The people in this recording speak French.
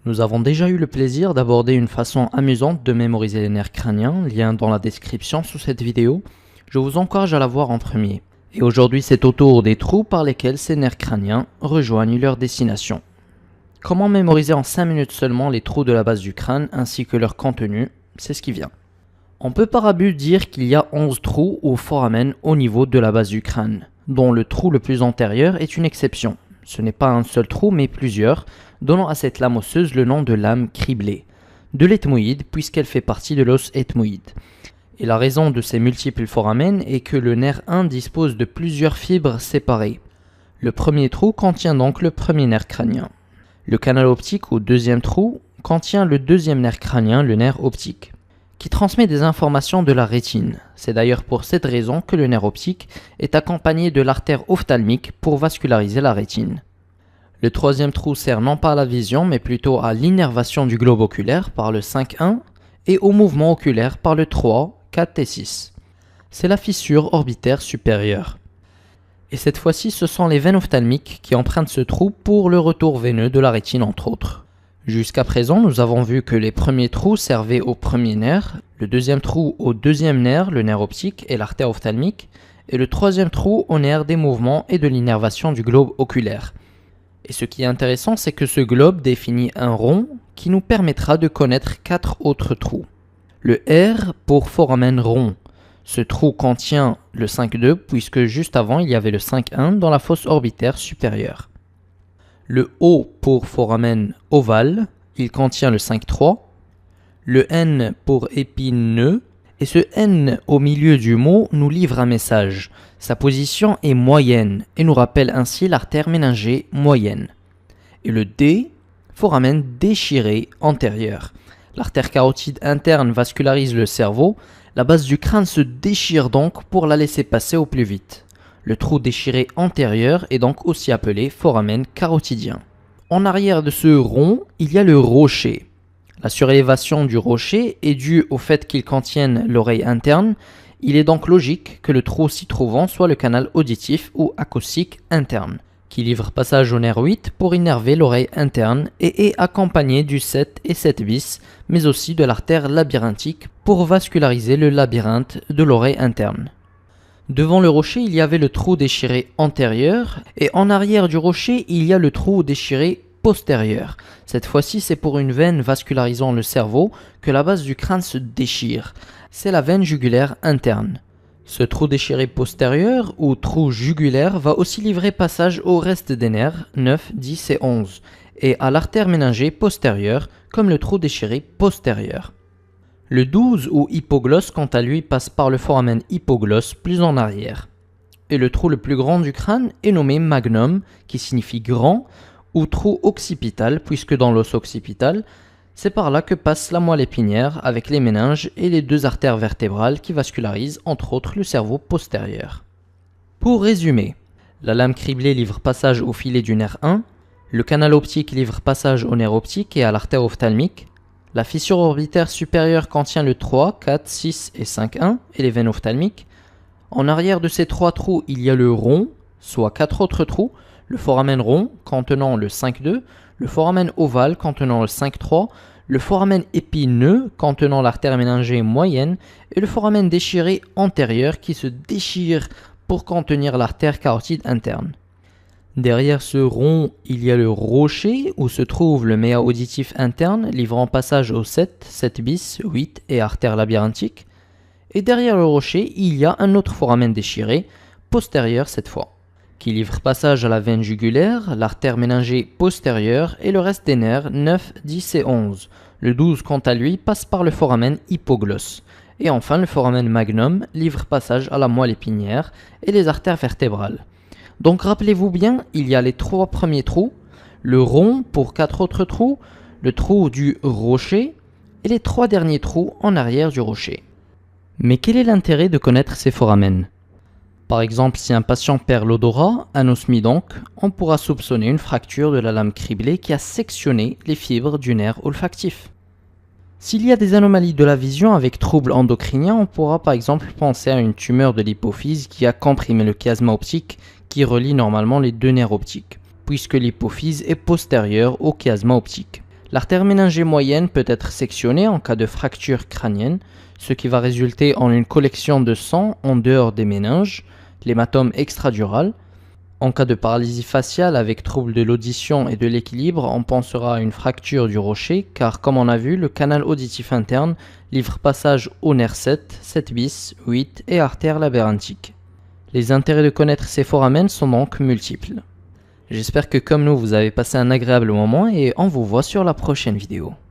Nous avons déjà eu le plaisir d'aborder une façon amusante de mémoriser les nerfs crâniens, lien dans la description sous cette vidéo. Je vous encourage à la voir en premier. Et aujourd'hui, c'est au tour des trous par lesquels ces nerfs crâniens rejoignent leur destination. Comment mémoriser en 5 minutes seulement les trous de la base du crâne ainsi que leur contenu? C'est ce qui vient. On peut par abus dire qu'il y a 11 trous ou foramen au niveau de la base du crâne, dont le trou le plus antérieur est une exception. Ce n'est pas un seul trou mais plusieurs, donnant à cette lame osseuse le nom de lame criblée, de l'ethmoïde puisqu'elle fait partie de l'os ethmoïde. Et la raison de ces multiples foramen est que le nerf 1 dispose de plusieurs fibres séparées. Le premier trou contient donc le premier nerf crânien. Le canal optique ou deuxième trou contient le deuxième nerf crânien, le nerf optique, qui transmet des informations de la rétine. C'est d'ailleurs pour cette raison que le nerf optique est accompagné de l'artère ophtalmique pour vasculariser la rétine. Le troisième trou sert non pas à la vision, mais plutôt à l'innervation du globe oculaire par le 5-1 et au mouvement oculaire par le 3, 4 et 6. C'est la fissure orbitaire supérieure. Et cette fois-ci, ce sont les veines ophtalmiques qui empruntent ce trou pour le retour veineux de la rétine entre autres. Jusqu'à présent, nous avons vu que les premiers trous servaient au premier nerf, le deuxième trou au deuxième nerf, le nerf optique et l'artère ophtalmique, et le troisième trou au nerf des mouvements et de l'innervation du globe oculaire. Et ce qui est intéressant, c'est que ce globe définit un rond qui nous permettra de connaître 4 autres trous. Le R pour foramen rond. Ce trou contient le 5-2 puisque juste avant il y avait le 5-1 dans la fosse orbitaire supérieure. Le O pour foramen ovale, il contient le 5-3. Le N pour épineux, et ce N au milieu du mot nous livre un message. Sa position est moyenne et nous rappelle ainsi l'artère méningée moyenne. Et le D, foramen déchiré antérieur. L'artère carotide interne vascularise le cerveau. La base du crâne se déchire donc pour la laisser passer au plus vite. Le trou déchiré antérieur est donc aussi appelé foramen carotidien. En arrière de ce rond, il y a le rocher. La surélévation du rocher est due au fait qu'il contienne l'oreille interne. Il est donc logique que le trou s'y trouvant soit le canal auditif ou acoustique interne, qui livre passage au nerf 8 pour innerver l'oreille interne et est accompagné du 7 et 7 bis, mais aussi de l'artère labyrinthique pour vasculariser le labyrinthe de l'oreille interne. Devant le rocher, il y avait le trou déchiré antérieur et en arrière du rocher, il y a le trou déchiré postérieur. Cette fois-ci, c'est pour une veine vascularisant le cerveau que la base du crâne se déchire. C'est la veine jugulaire interne. Ce trou déchiré postérieur ou trou jugulaire va aussi livrer passage au reste des nerfs 9, 10 et 11 et à l'artère méningée postérieure comme le trou déchiré postérieur. Le 12 ou hypoglosse quant à lui passe par le foramen hypoglosse plus en arrière. Et le trou le plus grand du crâne est nommé magnum qui signifie grand ou trou occipital puisque dans l'os occipital, c'est par là que passe la moelle épinière avec les méninges et les 2 artères vertébrales qui vascularisent entre autres le cerveau postérieur. Pour résumer, la lame criblée livre passage au filet du nerf 1, le canal optique livre passage au nerf optique et à l'artère ophtalmique, la fissure orbitaire supérieure contient le 3, 4, 6 et 5-1 et les veines ophtalmiques. En arrière de ces 3 trous, il y a le rond, soit 4 autres trous, le foramen rond contenant le 5-2, le foramen ovale contenant le 5-3, le foramen épineux contenant l'artère méningée moyenne et le foramen déchiré antérieur qui se déchire pour contenir l'artère carotide interne. Derrière ce rond, il y a le rocher où se trouve le méa auditif interne livrant passage au 7, 7 bis, 8 et artère labyrinthique. Et derrière le rocher, il y a un autre foramen déchiré, postérieur cette fois, qui livre passage à la veine jugulaire, l'artère méningée postérieure et le reste des nerfs 9, 10 et 11. Le 12 quant à lui passe par le foramen hypoglosse. Et enfin le foramen magnum livre passage à la moelle épinière et les artères vertébrales. Donc rappelez-vous bien, il y a les 3 premiers trous, le rond pour 4 autres trous, le trou du rocher et les 3 derniers trous en arrière du rocher. Mais quel est l'intérêt de connaître ces foramen? Par exemple, si un patient perd l'odorat, anosmie donc, on pourra soupçonner une fracture de la lame criblée qui a sectionné les fibres du nerf olfactif. S'il y a des anomalies de la vision avec troubles endocriniens, on pourra par exemple penser à une tumeur de l'hypophyse qui a comprimé le chiasma optique qui relie normalement les 2 nerfs optiques, puisque l'hypophyse est postérieure au chiasma optique. L'artère méningée moyenne peut être sectionnée en cas de fracture crânienne, ce qui va résulter en une collection de sang en dehors des méninges, l'hématome extradural. En cas de paralysie faciale avec trouble de l'audition et de l'équilibre, on pensera à une fracture du rocher car comme on a vu, le canal auditif interne livre passage au nerf 7, 7 bis, 8 et artère labyrinthique. Les intérêts de connaître ces foramen sont donc multiples. J'espère que comme nous vous avez passé un agréable moment et on vous voit sur la prochaine vidéo.